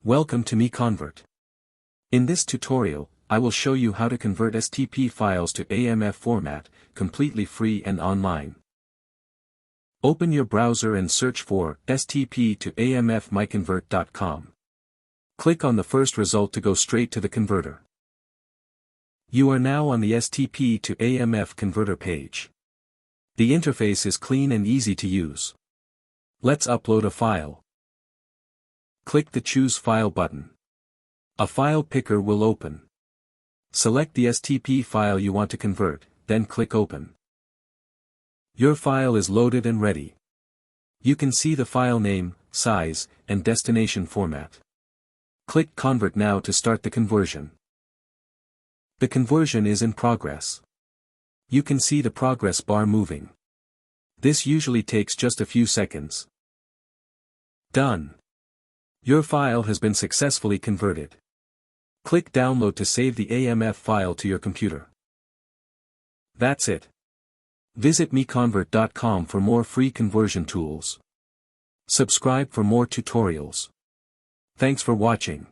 Welcome to MiConvert. In this tutorial, I will show you how to convert STP files to AMF format, completely free and online. Open your browser and search for STP to AMF MiConvert.com. Click on the first result to go straight to the converter. You are now on the STP to AMF converter page. The interface is clean and easy to use. Let's upload a file. Click the Choose File button. A file picker will open. Select the STP file you want to convert, then click Open. Your file is loaded and ready. You can see the file name, size, and destination format. Click Convert now to start the conversion. The conversion is in progress. You can see the progress bar moving. This usually takes just a few seconds. Done. Your file has been successfully converted. Click Download to save the AMF file to your computer. That's it. Visit MiConvert.com for more free conversion tools. Subscribe for more tutorials. Thanks for watching.